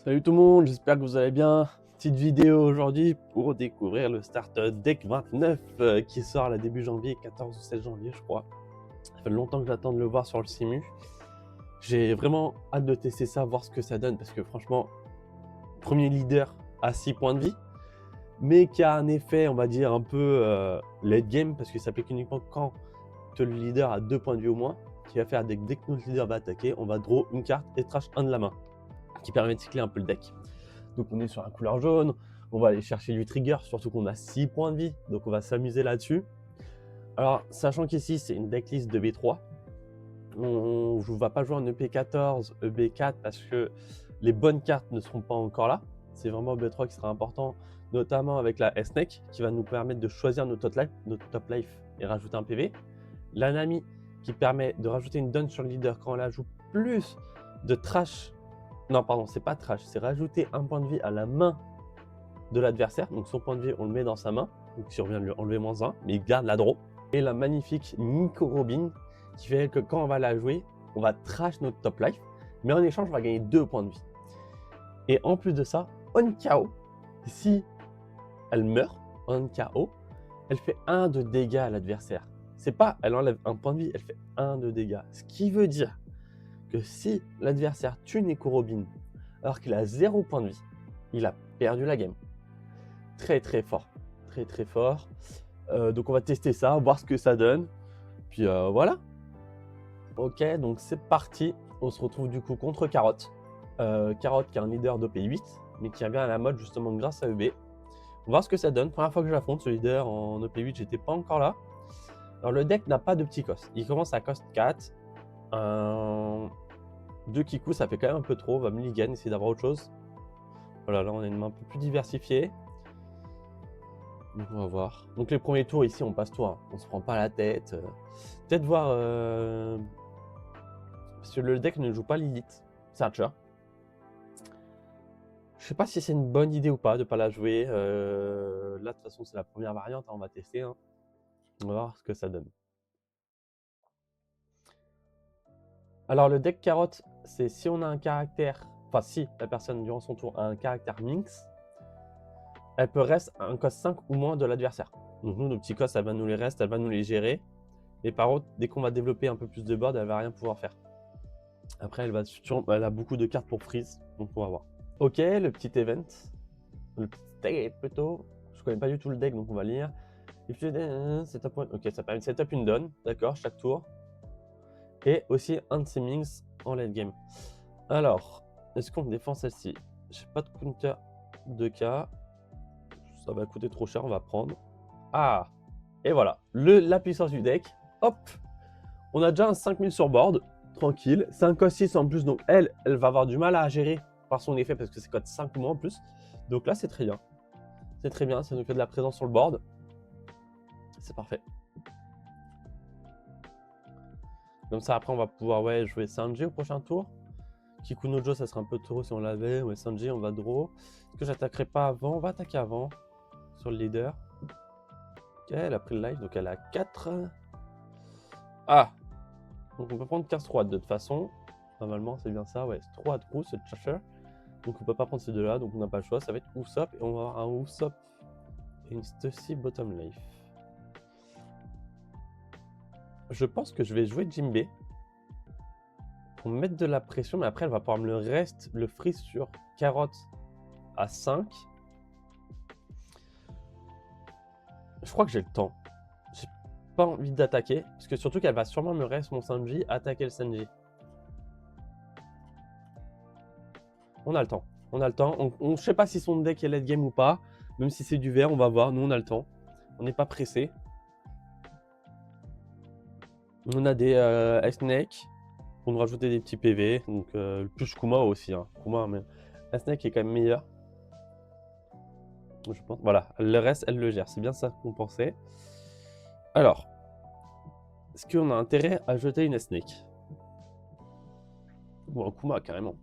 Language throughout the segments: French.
Salut tout le monde, j'espère que vous allez bien. Petite vidéo aujourd'hui pour découvrir le Start Deck 29 qui sort à début janvier, 14 ou 16 janvier je crois. Ça fait longtemps que j'attends de le voir sur le Simu. J'ai vraiment hâte de tester ça, voir ce que ça donne parce que franchement, premier leader à 6 points de vie, mais qui a un effet on va dire un peu late game parce que ça s'applique uniquement quand le leader a 2 points de vie au moins, qui va faire dès que notre leader va attaquer, on va draw une carte et trash un de la main, qui permet de cycler un peu le deck. Donc on est sur un couleur jaune, on va aller chercher du trigger, surtout qu'on a 6 points de vie, donc on va s'amuser là-dessus. Alors, sachant qu'ici c'est une decklist de B3, on ne va pas jouer en EP14, EB4 parce que les bonnes cartes ne seront pas encore là. C'est vraiment B3 qui sera important, notamment avec la S-Neck qui va nous permettre de choisir notre top life et rajouter un PV. La Nami qui permet de rajouter une dun sur le leader quand on ajoute plus de trash. Non, pardon, c'est pas trash, c'est rajouter un point de vie à la main de l'adversaire. Donc son point de vie, on le met dans sa main. Donc si on vient de lui enlever -1, mais il garde la draw. Et la magnifique Nico Robin qui fait que quand on va la jouer, on va trash notre top life, mais en échange, on va gagner 2 points de vie. Et en plus de ça, on KO, si elle meurt, on KO, elle fait 1 de dégâts à l'adversaire. C'est pas, elle enlève un point de vie, elle fait 1 de dégâts. Ce qui veut dire que si l'adversaire tue Nico Robin alors qu'il a 0 point de vie, il a perdu la game. Très très fort, très très fort. Donc on va tester ça, voir ce que ça donne. Puis voilà. Ok, donc c'est parti. On se retrouve du coup contre Carotte. Carotte qui est un leader d'OP8, mais qui a bien à la mode justement grâce à EB. On va voir ce que ça donne. Première fois que j'affronte ce leader en OP8, j'étais pas encore là. Alors le deck n'a pas de petit cost. Il commence à cost 4. 2 Kiku, ça fait quand même un peu trop. On va mulligan, essayer d'avoir autre chose. Voilà, là on a une main un peu plus diversifiée. Donc on va voir. Donc les premiers tours ici, on passe tout. Hein. On se prend pas la tête. Peut-être voir... Parce que le deck ne joue pas Lilith. Searcher. Je sais pas si c'est une bonne idée ou pas de pas la jouer. Là, de toute façon, c'est la première variante. Hein, on va tester. Hein. On va voir ce que ça donne. Alors le deck carotte, c'est si on a un caractère... Enfin, si la personne, durant son tour, a un caractère Minx, elle peut rester un cost 5 ou moins de l'adversaire. Donc nous, nos petits costs, elle va nous les rester, elle va nous les gérer. Mais par contre, dès qu'on va développer un peu plus de board, elle va rien pouvoir faire. Après, elle a beaucoup de cartes pour freeze, donc on va voir. Ok, le petit event. Le petit deck plutôt. Je connais pas du tout le deck, donc on va lire. Setup one. Ok, ça permet de setup une donne, d'accord, chaque tour. Et aussi un de ses mings en late game. Alors, est-ce qu'on défend celle-ci? J'ai pas de counter 2K. Ça va coûter trop cher, on va prendre. Ah! Et voilà, la puissance du deck. Hop! On a déjà un 5000 sur board. Tranquille. C'est un cost 6 en plus, donc elle va avoir du mal à gérer par son effet parce que c'est code 5 ou moins en plus. Donc là, c'est très bien. C'est très bien, ça nous fait de la présence sur le board. C'est parfait. Comme ça, après, on va pouvoir jouer Sanji au prochain tour. Kikunojo, ça serait un peu trop si on l'avait. Ouais, Sanji, on va draw. Est-ce que j'attaquerai pas avant? On va attaquer avant sur le leader. Ok, elle a pris le life, donc elle a 4. Ah! Donc on peut prendre 15 3 de toute façon. Normalement, c'est bien ça. Ouais, 3 de coup, c'est le chercheur. Donc on peut pas prendre ces deux là, donc on n'a pas le choix. Ça va être Usopp et on va avoir un Usopp et une Stussy bottom life. Je pense que je vais jouer Jinbei pour mettre de la pression, mais après elle va pouvoir me le freeze sur carotte à 5. Je crois que j'ai le temps. J'ai pas envie d'attaquer, parce que surtout qu'elle va sûrement me reste mon Sanji, attaquer le Sanji. On a le temps. On a le temps. Je sais pas si son deck est late game ou pas. Même si c'est du vert, on va voir. Nous, on a le temps. On n'est pas pressé. On a des S-Neck pour nous rajouter des petits PV. Donc, plus Kuma aussi. Hein. Kuma, mais S-Neck est quand même meilleur. Je pense. Voilà. Le reste, elle le gère. C'est bien ça qu'on pensait. Alors, est-ce qu'on a intérêt à jeter une S-Neck ou un Kuma carrément?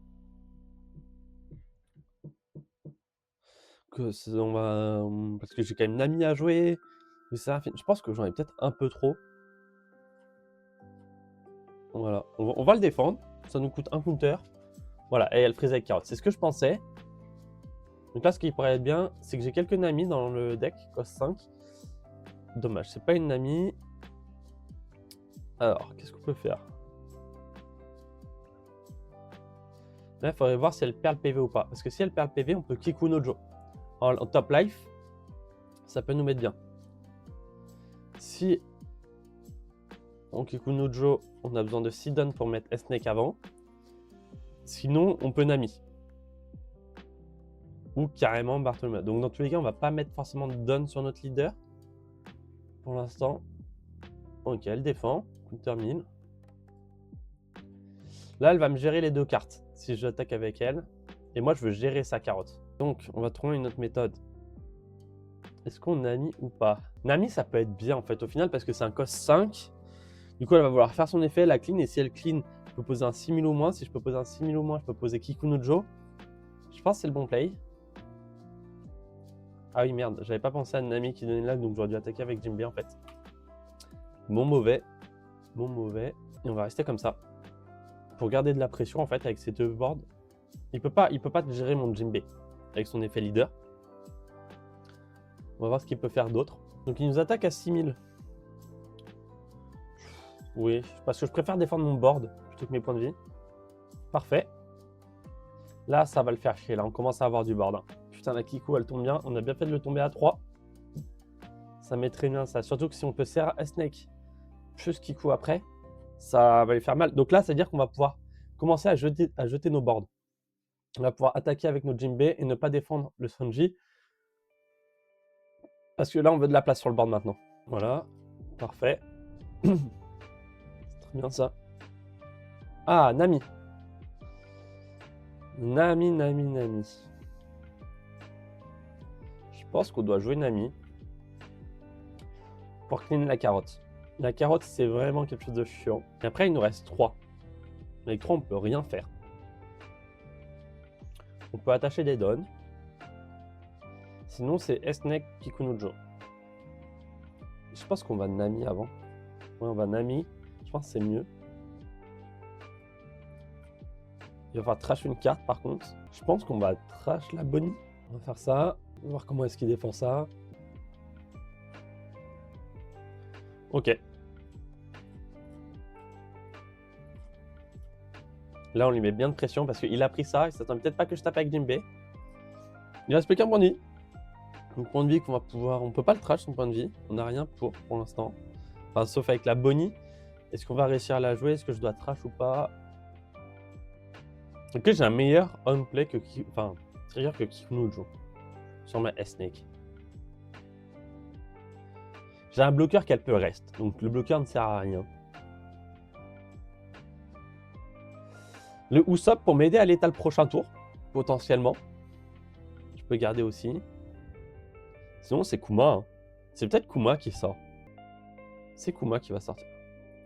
Parce que j'ai quand même Nami à jouer. Mais je pense que j'en ai peut-être un peu trop. Voilà, on va le défendre. Ça nous coûte un counter. Voilà, et elle freeze avec carotte. C'est ce que je pensais. Donc là, ce qui pourrait être bien, c'est que j'ai quelques Nami dans le deck, cost 5. Dommage, c'est pas une Nami. Alors, qu'est-ce qu'on peut faire? Là, il faudrait voir si elle perd le PV ou pas. Parce que si elle perd le PV, on peut Kiku Nojo. En top life, ça peut nous mettre bien. Si on Kiku Nojo, on a besoin de 6 dons pour mettre S-Snake avant. Sinon, on peut Nami. Ou carrément Bartholomew. Donc dans tous les cas, on va pas mettre forcément de dons sur notre leader. Pour l'instant. Ok, elle défend. Counter 1000. Là, elle va me gérer les deux cartes. Si j'attaque avec elle. Et moi, je veux gérer sa carotte. Donc, on va trouver une autre méthode. Est-ce qu'on Nami ou pas? Nami, ça peut être bien en fait au final parce que c'est un cost 5. Du coup, elle va vouloir faire son effet, la clean. Et si elle clean, je peux poser un 6000 ou moins. Si je peux poser un 6000 ou moins, je peux poser Kiku Nojo. Je pense que c'est le bon play. Ah oui, merde, j'avais pas pensé à Nami qui donnait lag, donc j'aurais dû attaquer avec Jinbei en fait. Mon mauvais. Mon mauvais. Et on va rester comme ça. Pour garder de la pression en fait avec ces deux boards. Il peut pas gérer mon Jinbei avec son effet leader. On va voir ce qu'il peut faire d'autre. Donc il nous attaque à 6000. Oui, parce que je préfère défendre mon board plutôt que mes points de vie. Parfait. Là, ça va le faire chier. Là, on commence à avoir du board. Hein. Putain, la Kiku, elle tombe bien. On a bien fait de le tomber à 3. Ça met très bien ça. Surtout que si on peut serrer à Snake plus Kiku après, ça va lui faire mal. Donc là, c'est-à-dire qu'on va pouvoir commencer à jeter nos boards. On va pouvoir attaquer avec notre Jinbei et ne pas défendre le Sanji. Parce que là, on veut de la place sur le board maintenant. Voilà. Parfait. C'est très bien ça. Ah, Nami. Nami. Je pense qu'on doit jouer Nami pour clean la carotte. La carotte, c'est vraiment quelque chose de chiant. Et après, il nous reste 3. Avec 3, on peut rien faire. On peut attacher des dons. Sinon, c'est S-Snake Kiku Nojo. Je pense qu'on va Nami avant. Ouais, on va Nami. Je pense que c'est mieux. Il va falloir trash une carte par contre. Je pense qu'on va trash la Bonnie. On va faire ça. On va voir comment est-ce qu'il défend ça. Ok. Là, on lui met bien de pression parce qu'il a pris ça. Il s'attend peut-être pas que je tape avec Jinbei. Il reste plus qu'un point de vie. Un point de vie qu'on va pouvoir... On peut pas le trash son point de vie. On n'a rien pour l'instant. Enfin, sauf avec la Bonnie. Est-ce qu'on va réussir à la jouer? Est-ce que je dois trash ou pas? Ok, j'ai un meilleur on-play que... Enfin, trigger que Kiku Nojo. Sur ma S-Snake. J'ai un bloqueur qu'elle peut reste. Donc le bloqueur ne sert à rien. Le Usopp pour m'aider à l'état le prochain tour. Potentiellement. Je peux garder aussi. Sinon c'est Kuma. Hein. C'est peut-être Kuma qui sort. C'est Kuma qui va sortir.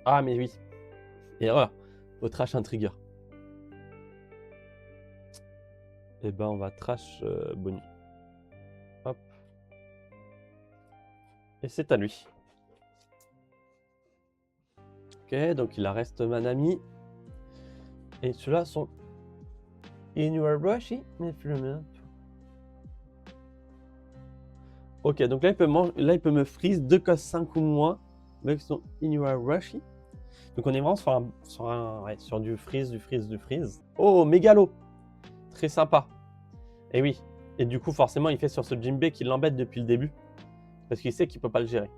Ah mais oui. Erreur. Faut trash un trigger. Et ben on va trash Bonnie. Hop. Et c'est à lui. Ok, donc il reste Manami. Et ceux-là sont Inuarashi, mais ok, donc là il peut me freeze 2 cost 5 ou moins avec son Inuarashi. Donc on est vraiment sur du freeze. Oh, Mégalo. Très sympa. Et oui. Et du coup, forcément, il fait sur ce Jinbei qui l'embête depuis le début. Parce qu'il sait qu'il peut pas le gérer.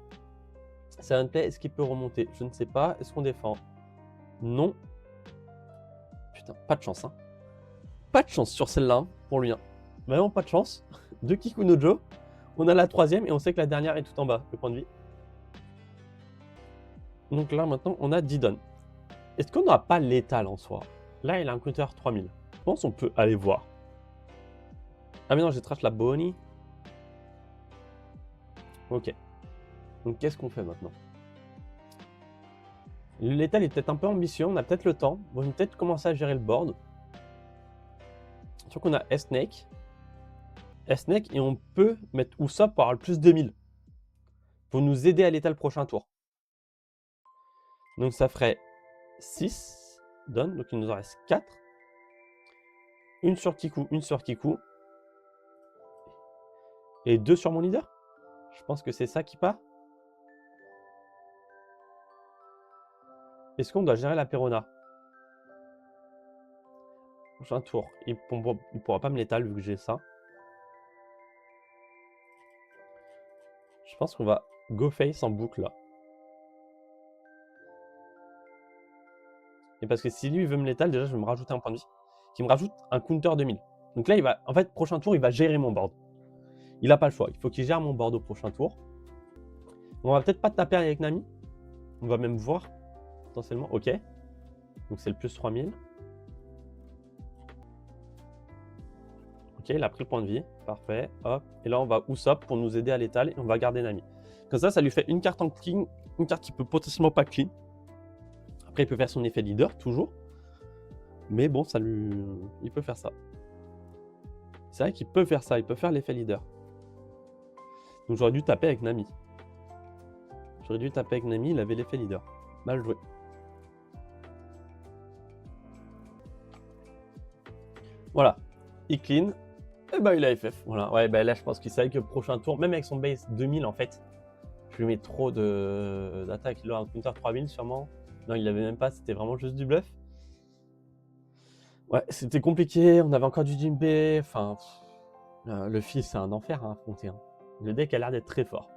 C'est un play, est-ce qu'il peut remonter? Je ne sais pas. Est-ce qu'on défend? Non. Putain, pas de chance. Hein. Pas de chance sur celle-là, hein, pour lui. Hein. Vraiment pas de chance. De Kiku Nojo. On a la troisième et on sait que la dernière est tout en bas, le point de vie. Donc là, maintenant, on a 10 dons. Est-ce qu'on n'aura pas létal en soi? Là, il a un counter 3000. Je pense qu'on peut aller voir. Ah mais non, j'ai trash la Bonnie. Ok. Donc qu'est-ce qu'on fait maintenant? Le létal est peut-être un peu ambitieux, on a peut-être le temps. On va peut-être commencer à gérer le board. Surtout qu'on a S-Snake. S-Snake et on peut mettre Usopp pour avoir le plus 2000. Pour nous aider à l'état le prochain tour. Donc ça ferait 6 dons, donc il nous en reste 4. Une sur Kiku, une sur Kiku. Et 2 sur mon leader. Je pense que c'est ça qui part. Est-ce qu'on doit gérer la Perona? Prochain tour. Il pourra pas me létal vu que j'ai ça. Je pense qu'on va go face en boucle là. Et parce que si lui il veut me létal, déjà je vais me rajouter un point de vie. Qui me rajoute un counter 2000. Donc là, il va, en fait, prochain tour, il va gérer mon board. Il n'a pas le choix. Il faut qu'il gère mon board au prochain tour. On va peut-être pas taper avec Nami. On va même voir potentiellement. Ok. Donc c'est le plus 3000. Ok, il a pris le point de vie. Parfait. Hop. Et là, on va Usopp pour nous aider à l'étal et on va garder Nami. Comme ça lui fait une carte en clean, une carte qui peut potentiellement pas clean. Après, il peut faire son effet leader, toujours. Mais bon, il peut faire ça. C'est vrai qu'il peut faire ça. Il peut faire l'effet leader. Donc j'aurais dû taper avec Nami. Il avait l'effet leader. Mal joué. Voilà. Il clean. Et bah il a FF. Voilà. Ouais, bah là je pense qu'il savait que le prochain tour, même avec son base 2000 en fait, je lui mets trop d'attaque. Il a un counter 3000 sûrement. Non, il l'avait même pas, c'était vraiment juste du bluff. Ouais, c'était compliqué, on avait encore du Jinbei. Enfin, le fils c'est un enfer à affronter. Hein. Le deck a l'air d'être très fort.